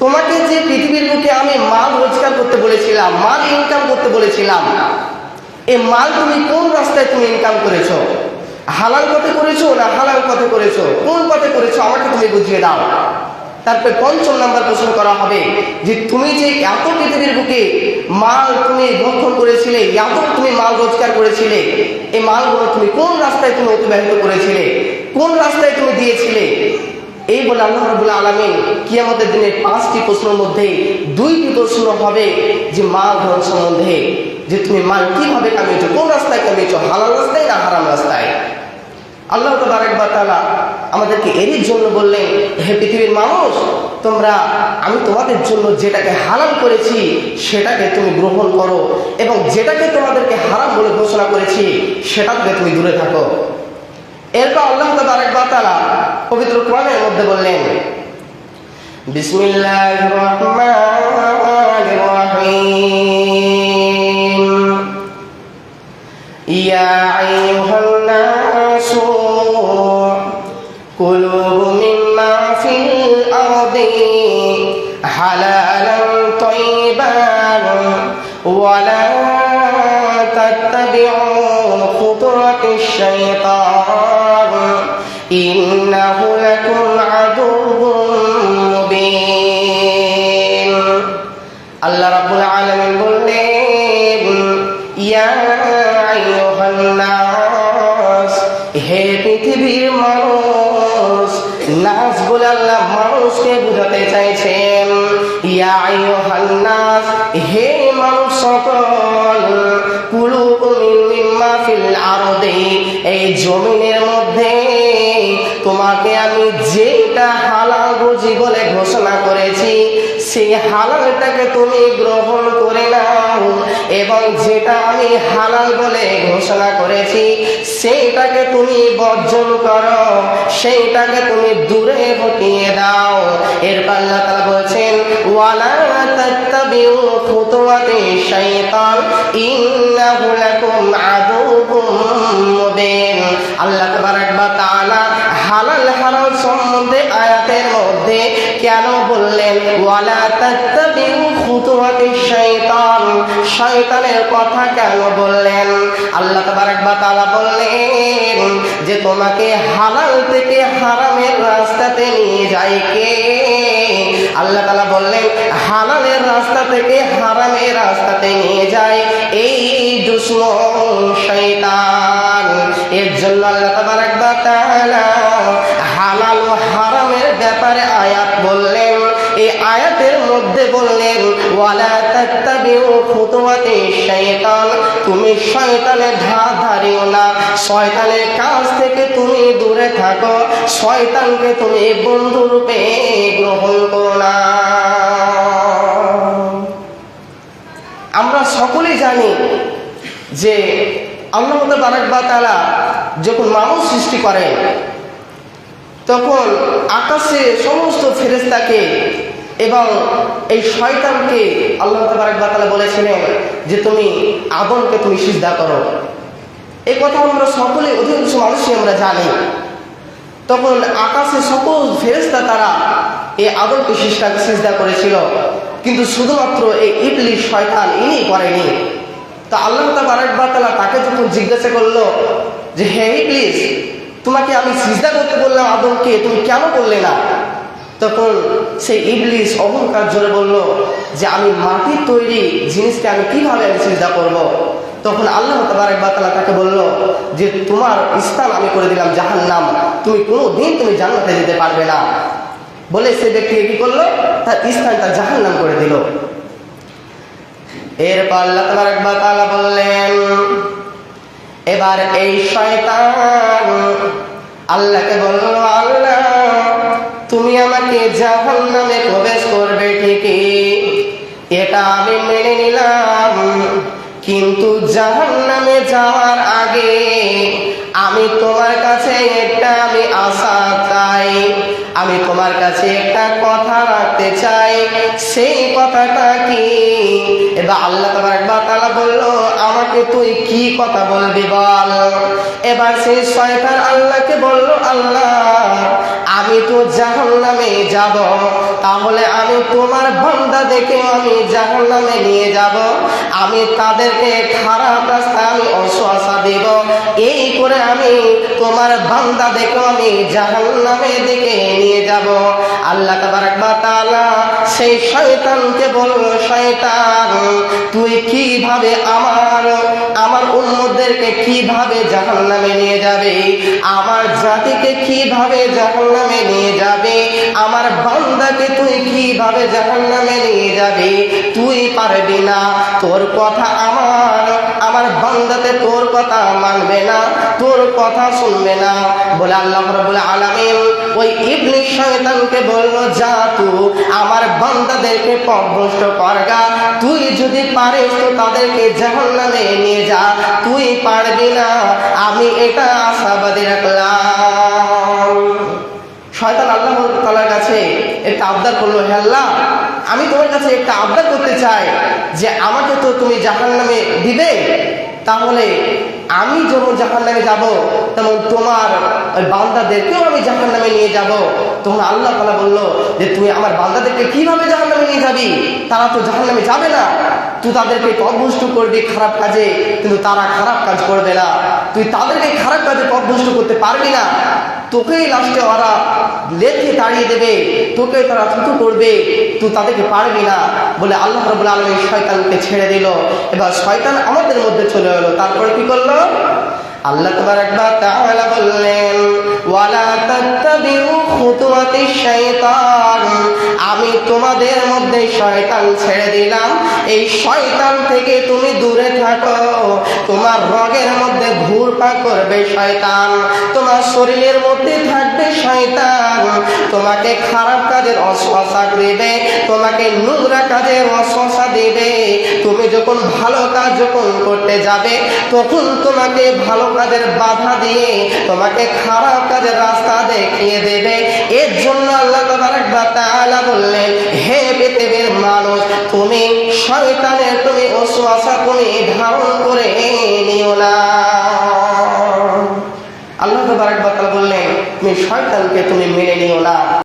তোমাকে যে পৃথিবীর বুকে আমি মাল রোজগার করতে বলেছিলাম, মাল ইনকাম করতে বলেছিলাম, এই মাল তুমি কোন রাস্তায় তুমি ইনকাম করেছো? হালাল পথে করেছো না হারাম পথে করেছো? কোন পথে করেছো আমাকে তুমি বুঝিয়ে দাও। তারপরে ৫ম নাম্বার প্রশ্ন করা হবে যে তুমি যে এত পৃথিবীর বুকে মাল তুমি ভক্ষণ করেছিলে, এত তুমি মাল রোজগার করেছিলে, এই মালগুলো তুমি কোন রাস্তায় তুমি অতিবাহিত করেছিলে, কোন রাস্তায় তুমি দিয়েছিলে? এই বলে আল্লাহ রাব্বুল আলামিন কিয়ামতের দিনে ৫টি প্রশ্নের মধ্যে ২টি প্রশ্ন হবে যে মাল ধন সম্বন্ধে, যে তুমি মাল কিভাবে কামিয়েছো, কোন রাস্তায় কামিয়েছো, হালাল রাস্তায় না হারাম রাস্তায়। আল্লাহ তাবারক ওয়া তাআলা আমাদেরকে এরই জন্য বললেন, হে পৃথিবীর মানুষ, আমি তোমাদের জন্য যেটাকে হারাম করেছি সেটাকে তুমি গ্রহণ করো, এবং যেটাকে তোমাদেরকে হারাম বলে ঘোষণা করেছি সেটা থেকে তুমি দূরে থাকো। এরপর আল্লাহ তাবারক ওয়া তাআলা পবিত্র কোরআনের মধ্যে বললেন, বিসমিল্লাহির রাহমানির রাহিম, ইয়া আইয়ুহান নাসু কুলু মিম্মা ফিল আরদি হালালান তাইয়িবান ওয়া লা তাত্তাবিউ খুতুওয়াতিশ শাইতান ইন্নাহু লাকুম আদুউম মুবিন। আল্লাহ রাব্বুল আলামিন বললেন, ইয়া আইয়ুহান নাস, হে পৃথিবীর মানুষ। নাস বলে আল্লাহ মানুষকে বোঝাতে চাইছেন। ইয়া আইয়ুহান নাস, হে মানুষ সকল, কুলু মিম্মা ফিল আরদি, এই জমিনের মধ্যে তোমাকে আমি যেটা হালাল রুজি বলে ঘোষণা করেছি সেই হালালটাকে তুমি গ্রহণ করে নাও, এবং যেটা আমি হালাল বলে ঘোষণা করেছি সেইটাকে তুমি বর্জন করো, সেইটাকে তুমি দূরে হটিয়ে দাও। এরপর আল্লাহ তাআলা বলছেন, ওয়ালা তাত্তাবিউ খুতুওয়াতিশ শাইতান ইন্নাহু লাকুম আদুউম মুবিন। আল্লাহ তাবারক ওয়া তাআলা হালাল হারাম সম্বন্ধে আয়াতের মধ্যে কেন বললেন ওয়ালা তাত্তাবিউ খুতুওয়াতিশ শাইতান, শয়তানের কথা কেন বললেন? আল্লাহ তাবারক ওয়া তাআলা বললেন যে তোমাকে হালাল থেকে হারামের রাস্তাতে নিয়ে যায় কে? আল্লাহ তাআলা বললেন হালালের রাস্তা থেকে হারামের রাস্তাতে নিয়ে যায় এই দুশমন শয়তান। এর জন্য আল্লাহ তাবারক ওয়া তাআলা হালাল ও হারামের ব্যাপারে আয়াত বললেন। এই আয়াতের মধ্যে বললেন ওয়ালা তাত্তাবিউ খুতুওয়াতিশ শাইতান, তুমি শয়তানের ধার ধারিও না, শয়তানের কাছ থেকে তুমি দূরে থাকো, শয়তানকে তুমি বন্ধু রূপে গ্রহণ করো না। আমরা সকলেই জানি যে আল্লাহ তাবারক ওয়া তাআলা যখন মানুষ সৃষ্টি করেন তখন আকাশে সমস্ত ফেরেশতাকে এবং এই শয়তানকে আল্লাহ তাবারক ওয়া তাআলা বলেছিলেন যে তুমি আদমকে তুমি সিজদা করো। এই কথা আমরা সকলে অধিকাংশ মানুষই আমরা জানি। তখন আকাশে সকল ফেরেশতা তারা এই আদমকে সিজদা করেছিল, কিন্তু শুধুমাত্র এই ইবলিস শয়তান ইনি করেনি। তা আল্লাহ তাবারক ওয়া তাআলা তাকে যখন জিজ্ঞাসা করলো যে হে ইবলিস, তোমাকে আমি সিজদা করতে বললাম আদমকে, তুমি কেন করলে না? তখন সেই ইবলিস অহংকার জোরে বলল যে আমি মাটির তৈরি জিনিসকে আমি কিভাবে সিজদা করব? তখন আল্লাহ তাবারক ওয়া তাআলা তাকে বলল যে তোমার স্থান আমি করে দিলাম জাহান্নাম, তুমি কোনোদিন তুমি জান্নাতে যেতে পারবে না। বলে সে ব্যক্তিকে কি করলো? তার স্থানটা জাহান্নাম করে দিল। এরপর আল্লাহ তাবারক ওয়া তাআলা বললেন, এবার এই শয়তান আল্লাহকে বলল, আল্লাহ তুমি আমাকে জাহান্নামে প্রবেশ করবে ঠিকই, এটা আমি মেনে নিলাম, কিন্তু জাহান্নামে যাওয়ার আগে আমি তোমার কাছে আমি আশা চাই, আমি তোমার কাছে একটা কথা রাখতে চাই। সেই কথাটা কি? এবার আল্লাহ তাবারক ওয়া তাআলা বলল, আমাকে তুই কি কথা বলবি বল। এবার সেই শয়তান আল্লাহকে বলল, আল্লাহ আমি তো জাহান্নামে যাব, তাহলে আমি তোমার বান্দা দেখে আমি জাহান্নামে নিয়ে যাব, আমি তাদেরকে খারাপ রাস্তায় আমি ওয়াসওয়াসা দেব, এই করে আমি তোমার বান্দা দেখে আমি জাহান্নামে দিকে নিয়ে যাব। আল্লাহ তাবারক ওয়া তাআলা সেই শয়তানকে বলল, শয়তান তুই কিভাবে আমার উম্মতদেরকে কিভাবে জাহান্নামে নিয়ে যাবে, আমার জাতিকে কিভাবে জাহান্নামে নিয়ে যাবে, আমার বান্দাকে তুই কিভাবে জাহান্নামে নিয়ে যাবে, তুই পারবি না। তোর কথা আমার বান্দাতে তোর কথা মানবে না, তোর কথা শুনবে না। বলে আল্লাহ রাব্বুল আলামিন ওই ইবলিস শয়তানকে বলল, যা তুই আমার বান্দাদেরকে পথভ্রষ্ট করগা, তুই যদি পারিস তো তাদেরকে জাহান্নামে নিয়ে যা, তুই পারবি না, আমি এটা আশাবাদী রাখলাম। শয়তান আল্লাহ তাআলার কাছে একটা আবদার করলো, হে আল্লাহ আমি তোমার কাছে একটা আবদার করতে চাই যে আমাকে তো তুমি জাহান্নামে দিবে, তাহলে আমি যখন জাহান্নামে যাব তেমন তোমার ওই বান্দাদেরকেও আমি জাহান্নামে নিয়ে যাব। তখন আল্লাহ তাআলা বলল যে তুই আমার বান্দাদেরকে কিভাবে জাহান্নামে নিয়ে যাবি, তারা তো জাহান্নামে যাবে না, তুই তাদেরকে পথভ্রষ্ট করবি খারাপ কাজে, কিন্তু তারা খারাপ কাজ করবে না, তুই তাদেরকে খারাপ কাজে পথভ্রষ্ট করতে পারবি না, তোকেই লাস্টে ওরা লেথে তাড়িয়ে দেবে, তোকে তারা থুতু করবে, তুই তাদেরকে পারবি না। বলে আল্লাহ রাব্বুল আলামিন শয়তানকে ছেড়ে দিল। এবার শয়তান আমাদের মধ্যে চলে এলো। তারপরে কি করলো? আল্লাহ তাবারক ওয়া তাআলা বললেন, ওয়ালা তাত্তাবিউ খুতুওয়াতিশ শাইতান, আমি তোমাদের মধ্যে শয়তান ছেড়ে দিলাম, এই শয়তান থেকে তুমি দূরে থাকো। তোমার রগের মধ্যে ঘুরপাক করবে শয়তান, তোমার শরীরের মধ্যে থাকবে শয়তান, তোমাকে খারাপ কাজের ওয়াসওয়াসা দিবে, তোমাকে নোংরা কাজের ওয়াসওয়াসা দিবে। তুমি যখন ভালো কাজ যখন করতে যাবে তখন তোমাকে ভালো কাজের বাধা দিয়ে তোমাকে খারাপ কাজের রাস্তা দেখিয়ে দেবে। এর জন্য আল্লাহ তাবারক ওয়া তাআলা বললেন, হে পৃথিবীর মানুষ, তুমি শয়তানের তুমি ওয়াসওয়াসা তুমি ধারণ করে নিও না। আল্লাহ তাবারক ওয়া তাআলা বললেন, তুমি শয়তানকে তুমি মেনে নিও না।